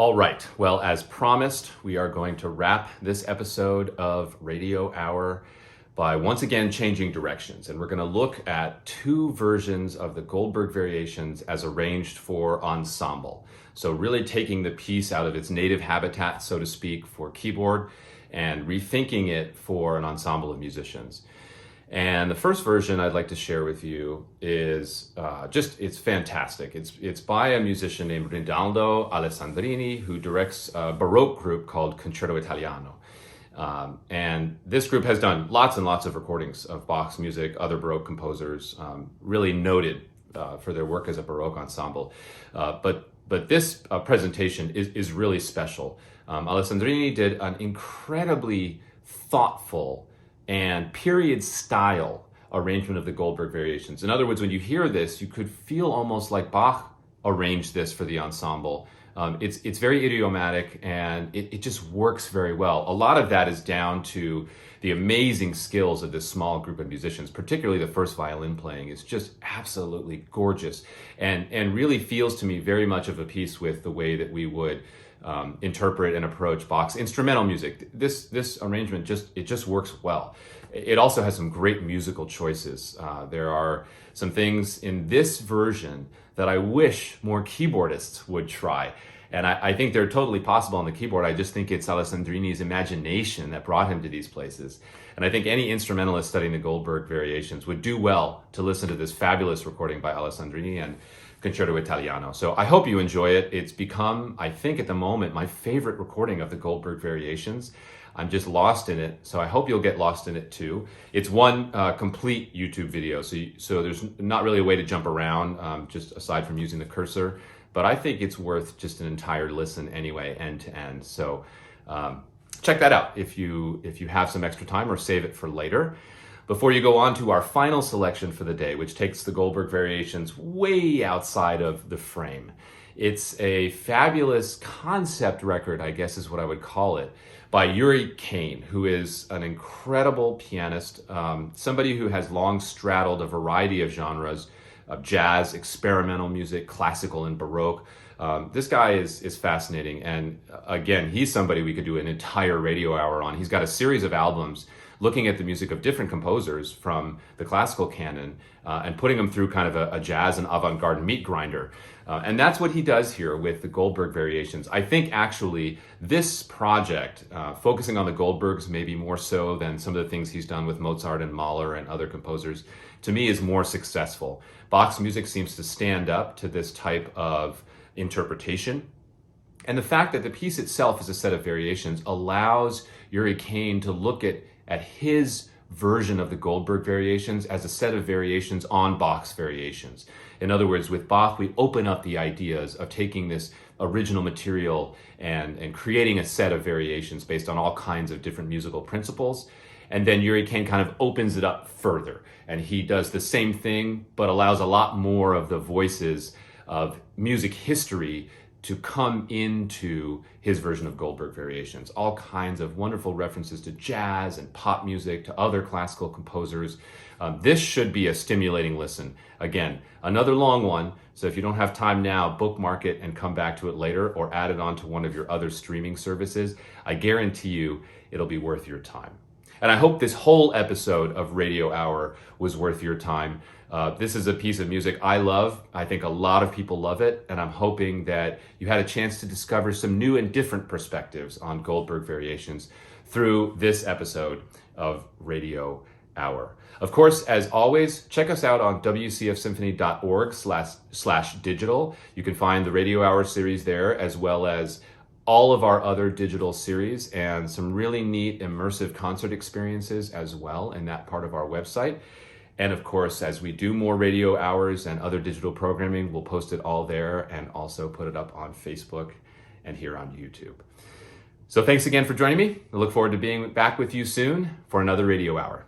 All right, well, as promised, we are going to wrap this episode of Radio Hour by once again changing directions. And we're going to look at two versions of the Goldberg variations as arranged for ensemble. So really taking the piece out of its native habitat, so to speak, for keyboard and rethinking it for an ensemble of musicians. And the first version I'd like to share with you is it's fantastic. It's by a musician named Rinaldo Alessandrini, who directs a Baroque group called Concerto Italiano. And this group has done lots and lots of recordings of Bach's music, other Baroque composers, really noted for their work as a Baroque ensemble. But this presentation is really special. Alessandrini did an incredibly thoughtful and period style arrangement of the Goldberg variations. In other words, when you hear this, you could feel almost like Bach arranged this for the ensemble. It's very idiomatic and it just works very well. A lot of that is down to the amazing skills of this small group of musicians, particularly the first violin playing is just absolutely gorgeous and really feels to me very much of a piece with the way that we would interpret and approach Bach's instrumental music. This arrangement just works well. It also has some great musical choices. There are some things in this version that I wish more keyboardists would try. And I think they're totally possible on the keyboard. I just think it's Alessandrini's imagination that brought him to these places. And I think any instrumentalist studying the Goldberg variations would do well to listen to this fabulous recording by Alessandrini and Concerto Italiano. So I hope you enjoy it. It's become, I think at the moment, my favorite recording of the Goldberg variations. I'm just lost in it, so I hope you'll get lost in it too. It's one complete YouTube video, so there's not really a way to jump around, just aside from using the cursor. But I think it's worth just an entire listen anyway, end to end. So check that out if you have some extra time, or save it for later. Before you go on to our final selection for the day, which takes the Goldberg variations way outside of the frame. It's a fabulous concept record, I guess is what I would call it, by Yuri Kane, who is an incredible pianist, somebody who has long straddled a variety of genres of jazz, experimental music, classical, and Baroque. This guy is fascinating, and again, he's somebody we could do an entire radio hour on. He's got a series of albums looking at the music of different composers from the classical canon and putting them through kind of a jazz and avant-garde meat grinder. And that's what he does here with the Goldberg variations. I think actually this project, focusing on the Goldbergs maybe more so than some of the things he's done with Mozart and Mahler and other composers, to me is more successful. Bach's music seems to stand up to this type of interpretation. And the fact that the piece itself is a set of variations allows Yuri Kane to look at his version of the Goldberg variations as a set of variations on Bach's variations. In other words, with Bach, we open up the ideas of taking this original material and creating a set of variations based on all kinds of different musical principles. And then Yuri Kane kind of opens it up further. And he does the same thing, but allows a lot more of the voices of music history to come into his version of Goldberg variations. All kinds of wonderful references to jazz and pop music, to other classical composers. This should be a stimulating listen. Again, another long one, so if you don't have time now, bookmark it and come back to it later, or add it on to one of your other streaming services. I guarantee you it'll be worth your time. And I hope this whole episode of Radio Hour was worth your time. This is a piece of music I love. I think a lot of people love it, and I'm hoping that you had a chance to discover some new and different perspectives on Goldberg variations through this episode of Radio Hour. Of course, as always, check us out on wcfsymphony.org/digital. You can find the Radio Hour series there, as well as all of our other digital series and some really neat immersive concert experiences as well in that part of our website. And of course, as we do more radio hours and other digital programming, we'll post it all there and also put it up on Facebook and here on YouTube. So thanks again for joining me. I look forward to being back with you soon for another Radio Hour.